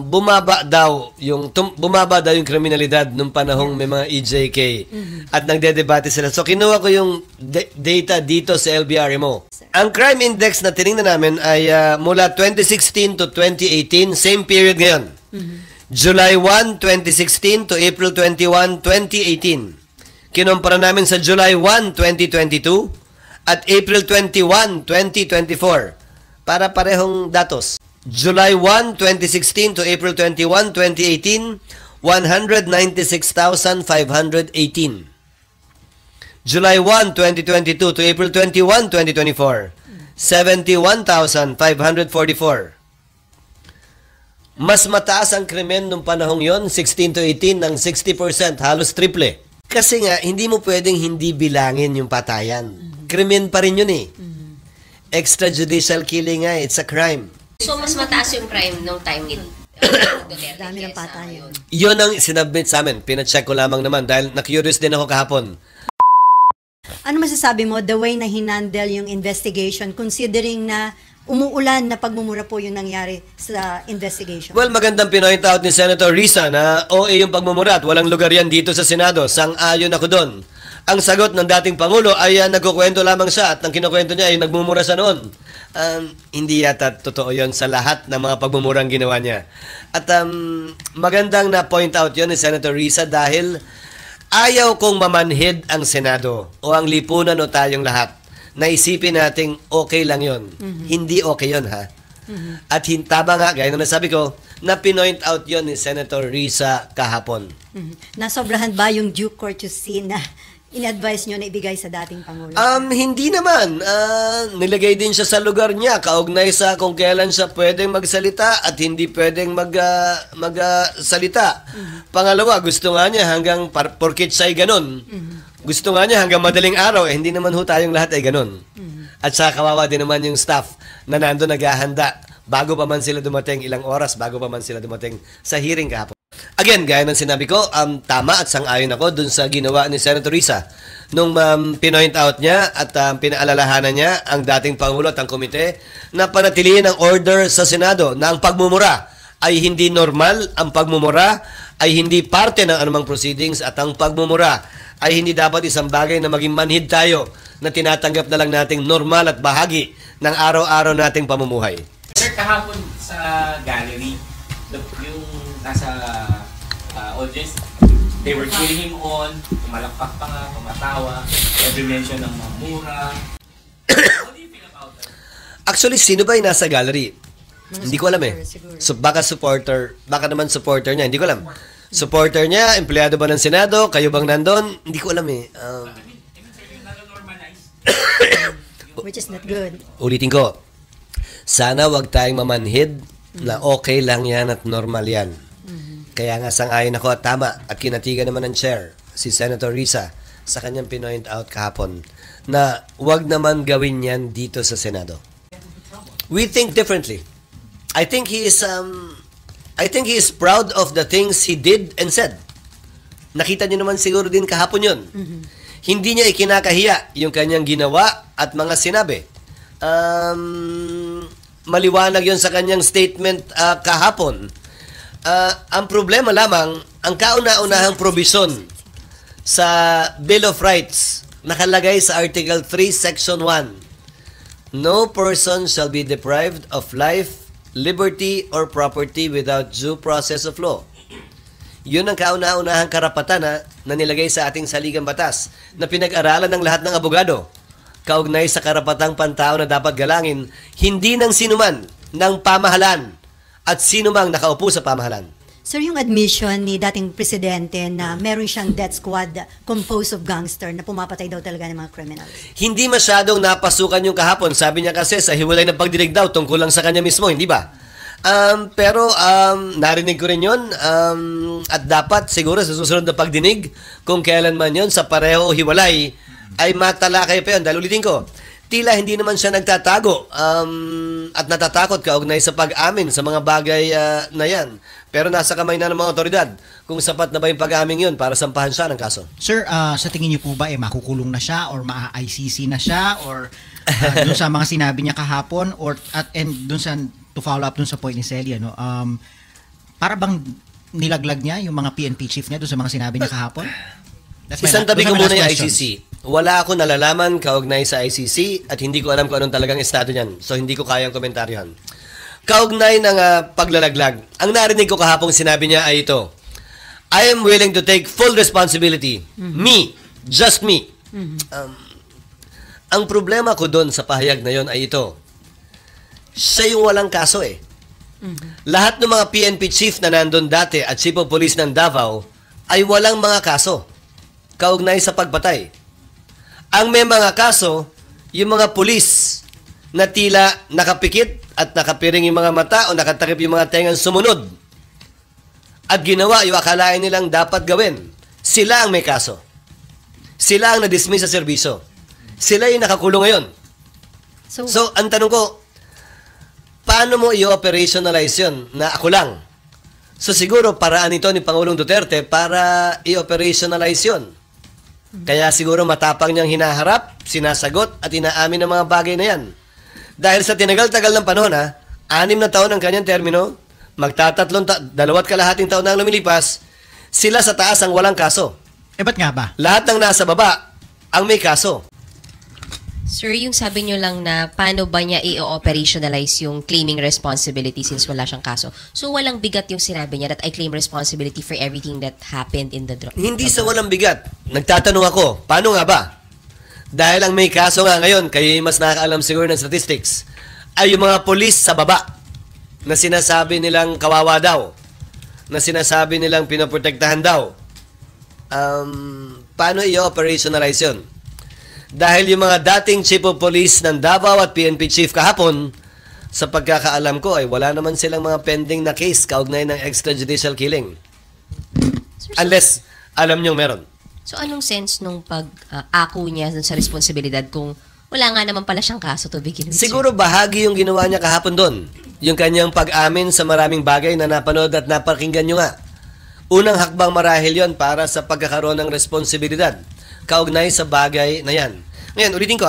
bumaba daw yung kriminalidad nung panahong may mga EJK at nagdedebate sila. So kinuha ko yung data dito sa LBRMO. Ang crime index na tiningnan namin ay mula 2016 to 2018, same period ngayon. July 1, 2016 to April 21, 2018. Kinumpara namin sa July 1, 2022 at April 21, 2024 para parehong datos. July 1, 2016 to April 21, 2018, 196,518. July 1, 2022 to April 21, 2024, 71,544. Mas mataas ang krimen nung panahong yon, 16 to 18 ng 60%, halos triple. Kasi nga, hindi mo pwedeng hindi bilangin yung patayan. Krimen pa rin yun eh. Extrajudicial killing nga, it's a crime. So, mas mataas yung crime nung time ni dami ng patayan. Yun ang sinubmit sa amin. Pina-check ko lamang naman dahil na-curious din ako kahapon. Ano masasabi mo, the way na hinandle yung investigation, considering na umuulan na pagmumura po yung nangyari sa investigation? Well, magandang pinoint out ni Senator Risa na OA yung pagmumura at walang lugar yan dito sa Senado. Sang-ayon ako doon. Ang sagot ng dating Pangulo ay nagkukwento lamang siya at ang kinukwento niya ay nagmumura siya noon. Hindi yata totoo yon sa lahat ng mga pagmumurang ginawa niya. At magandang na-point out yon ni Senator Risa dahil ayaw kong mamanhid ang Senado o ang lipunan o tayong lahat. Naisipin nating okay lang yon. Hindi okay yon ha. At tama nga, gaya na nasabi ko, na pinoint out yon ni Senator Risa kahapon. Nasobrahan ba yung due courtesy na in-advise nyo na ibigay sa dating Pangulo? Hindi naman. Nilagay din siya sa lugar niya, kaugnay sa kung kailan siya pwedeng magsalita at hindi pwedeng magsalita. Pangalawa, gusto nga niya hanggang porkit siya'y ganun. Gusto nga niya hanggang madaling araw, hindi naman ho tayong lahat ay ganun. At sa kawawa din naman yung staff na nandun naghahanda bago pa man sila dumating, ilang oras bago pa man sila dumating sa hearing kahapon. Again, gaya ng sinabi ko, tama at sang-ayon ako dun sa ginawa ni Senator Risa. Nung pinoint out niya at pinaalalahanan niya ang dating Pangulo at ang komite na panatilihin ang order sa Senado na ang pagmumura ay hindi normal, ang pagmumura ay hindi parte ng anumang proceedings at ang pagmumura ay hindi dapat isang bagay na maging manhid tayo na tinatanggap na lang nating normal at bahagi ng araw-araw nating pamumuhay. Sir, kahapon sa gallery, yung nasa audience, they were cheering him on, tumalakpak pa nga, tumatawa, every mention ng mamura. What do you feel about that? Actually, sino ba yung nasa gallery? Hindi ko alam eh. So, baka naman supporter niya, hindi ko alam. Supporter niya, empleyado ba ng Senado, kayo bang nandun? Hindi ko alam eh. Which is not good. Ulitin ko, sana wag tayong mamanhid na okay lang yan at normal yan. Kaya nga sang-ayon ako at tama at kinatigan naman ng chair, si Senator Risa, sa kanyang pinoint out kahapon na wag naman gawin yan dito sa Senado. We think differently. I think he is proud of the things he did and said. Nakita niyo naman siguro din kahapon yun. Hindi niya ikinakahiya yung kanyang ginawa at mga sinabi. Maliwanag yon sa kanyang statement kahapon. Ang problema lamang, ang kauna-unahang probisyon sa Bill of Rights, nakalagay sa Article 3, Section 1. No person shall be deprived of life, liberty, or property without due process of law. Yun ang kauna-unahang karapatan na nilagay sa ating saligang batas na pinag-aralan ng lahat ng abogado. Kaugnay sa karapatang pantao na dapat galangin, hindi ng sinuman, ng pamahalaan at sinumang nakaupo sa pamahalaan. Sir, yung admission ni dating presidente na meron siyang death squad composed of gangster na pumapatay daw talaga ng mga criminals. Hindi masyadong napasukan yung kahapon. Sabi niya kasi sa hiwalay ng pagdinig daw tungkol lang sa kanya mismo, hindi ba? Pero narinig ko rin yun at dapat siguro sa susunod na pagdinig kung kailan man yun sa pareho o hiwalay ay matalakay pa yun. Dahil ulitin ko, tila hindi naman siya nagtatago at natatakot kaugnay sa pag-amin sa mga bagay na yan. Pero nasa kamay na ng mga otoridad kung sapat na ba yung pag-aming yun para sampahan siya ng kaso. Sir, sa tingin niyo po ba makukulong na siya or ma-ICC na siya or dun sa mga sinabi niya kahapon or and dun sa to follow up dun sa point ni Celia, no? para bang nilaglag niya yung mga PNP chief niya doon sa mga sinabi niya kahapon? Isang tabi ko those are my muna yung last questions. ICC. Wala ako nalalaman kaugnay sa ICC at hindi ko alam kung anong talagang estado niyan. So hindi ko kayang komentaryohan. Kaugnay ng paglalaglag, ang narinig ko kahapon sinabi niya ay ito, I am willing to take full responsibility. Me. Just me. Ang problema ko doon sa pahayag na yon ay ito. Siya yung walang kaso eh. Lahat ng mga PNP chief na nandun dati at chief of police ng Davao ay walang mga kaso kaugnay sa pagpatay. Ang may mga kaso, yung mga pulis na tila nakapikit at nakapiring yung mga mata o nakatakip yung mga tengang sumunod at ginawa yung akalain nilang dapat gawin. Sila ang may kaso. Sila ang na-dismiss sa serbisyo. Sila yung nakakulong ngayon. So, ang tanong ko, paano mo i-operationalize yun na ako lang? So, siguro paraan ito ni Pangulong Duterte para i-operationalize yun. Kaya siguro matapang niyang hinaharap, sinasagot at inaamin ng mga bagay na yan. Dahil sa tinagal-tagal ng panahon, 6 na taon ang kanyang termino, magtatatlong 2 kalahating taon na ang lumilipas, sila sa taas ang walang kaso. Ba't nga ba? Lahat ng nasa baba ang may kaso. Sir, yung sabi nyo lang na paano ba niya i-operationalize yung claiming responsibility since wala siyang kaso. So, walang bigat yung sinabi niya that I claim responsibility for everything that happened in the drug. Hindi sa walang bigat. Nagtatanong ako, paano nga ba? Dahil ang may kaso nga ngayon, kayo yung mas nakakaalam siguro ng statistics, ay yung mga polis sa baba na sinasabi nilang kawawa daw, na sinasabi nilang pinoprotektahan daw. Paano i-operationalize yun? Dahil yung mga dating chief of police ng Davao at PNP chief kahapon, sa pagkakaalam ko ay wala naman silang mga pending na case kaugnay ng extrajudicial killing. Unless alam nyo meron. So, anong sense nung pag-ako niya dun sa responsibilidad kung wala nga naman pala siyang kaso to begin with? Siguro bahagi yung ginawa niya kahapon doon. Yung kanyang pag-amin sa maraming bagay na napanood at napakinggan nyo nga. Unang hakbang marahil yon para sa pagkakaroon ng responsibilidad kaugnay sa bagay na yan. Ngayon, ulitin ko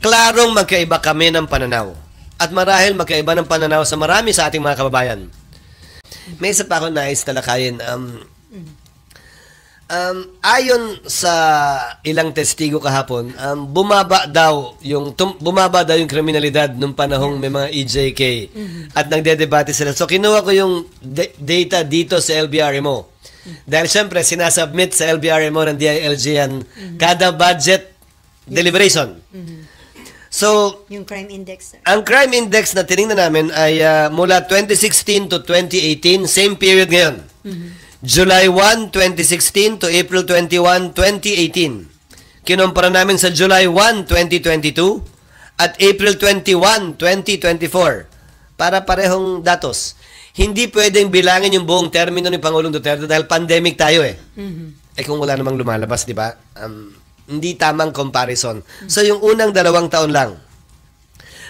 klarong magkaiba kami ng pananaw. At marahil magkaiba ng pananaw sa marami sa ating mga kababayan. May isa pa ako nais talakayin. Ayon sa ilang testigo kahapon, bumaba daw yung kriminalidad nung panahong may mga EJK at nagdedebate sila. So kinuha ko yung data dito sa LBRMO. Dahil siyempre sinasubmit sa LBRMO ng DILG yan kada budget deliberation. So, Yung crime index, sir. ang crime index na tinignan namin ay mula 2016 to 2018, same period ngayon. July 1, 2016 to April 21, 2018. Kinumpara namin sa July 1, 2022 at April 21, 2024 para parehong datos. Hindi pwedeng bilangin yung buong termino ni Pangulong Duterte dahil pandemic tayo eh. Kung wala namang lumalabas, di ba? Hindi tamang comparison. So yung unang 2 taon lang.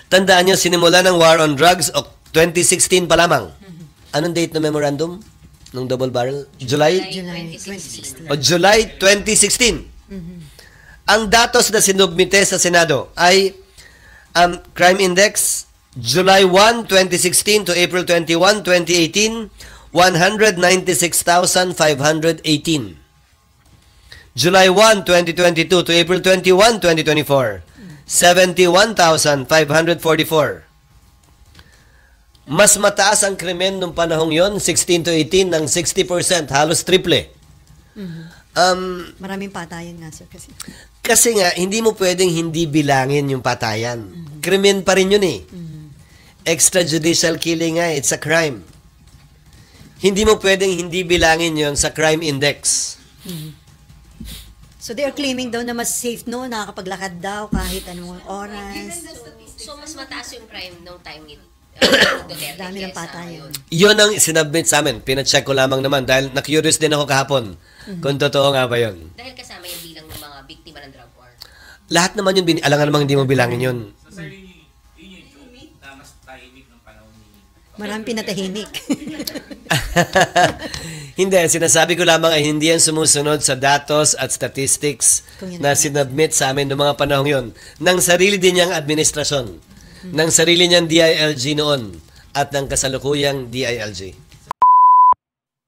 Tandaan nyo, sinimula ng war on drugs o 2016 pa lamang. Anong date na memorandum? Nung double barrel? July 2016. o July 2016. Ang datos na sinubmite sa Senado ay crime index July 1, 2016 to April 21, 2018, 196,518. July 1, 2022 to April 21, 2024, 71,544. Mas mataas ang krimen nung panahong yon, 16 to 18 ng 60%, halos triple. Maraming patayan nga, sir. Kasi nga, hindi mo pwedeng hindi bilangin yung patayan. Krimen pa rin yun eh. Extrajudicial killing nga, it's a crime. Hindi mo pwedeng hindi bilangin yon sa crime index. So they are claiming daw na mas safe no, nakakapaglakad daw kahit anong oras. So, mas mataas yung crime nung time ni Duterte. Dami ng kesa patayan. ngayon. Yun ang sinubmit sa amin. Pina-check ko lamang naman dahil na-curious din ako kahapon kung totoo nga ba yun. Dahil kasama yung bilang ng mga biktima ng drug war. Lahat naman yun, alangan namang hindi mo bilangin yun. So, sir, yun yung joke na mas tahimik ng panahon ni... Maraming pinatahimik. Hindi, sinasabi ko lamang ay hindi yan sumusunod sa datos at statistics na sinubmit sa amin noong mga panahong yun. Ng sarili din niyang administrasyon, ng sarili niyang DILG noon, at ng kasalukuyang DILG.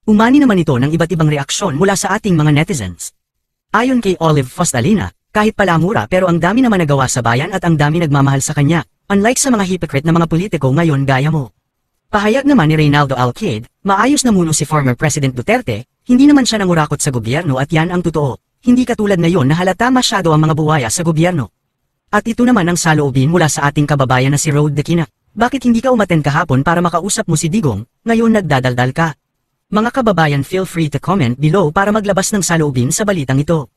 Umani naman ito ng iba't ibang reaksyon mula sa ating mga netizens. Ayon kay Olive Fostalina, kahit pala mura pero ang dami naman nagawa sa bayan at ang dami nagmamahal sa kanya, unlike sa mga hypocrite na mga politiko ngayon gaya mo. Pahayag naman ni Reynaldo Alcaide, maayos na muno si former President Duterte, hindi naman siya nangurakot sa gobyerno at yan ang totoo, hindi katulad ngayon na halata masyado ang mga buwaya sa gobyerno. At ito naman ang saloobin mula sa ating kababayan na si Rod Dequina. Bakit hindi ka umaten kahapon para makausap mo si Digong, ngayon nagdadaldal ka? Mga kababayan, feel free to comment below para maglabas ng saloobin sa balitang ito.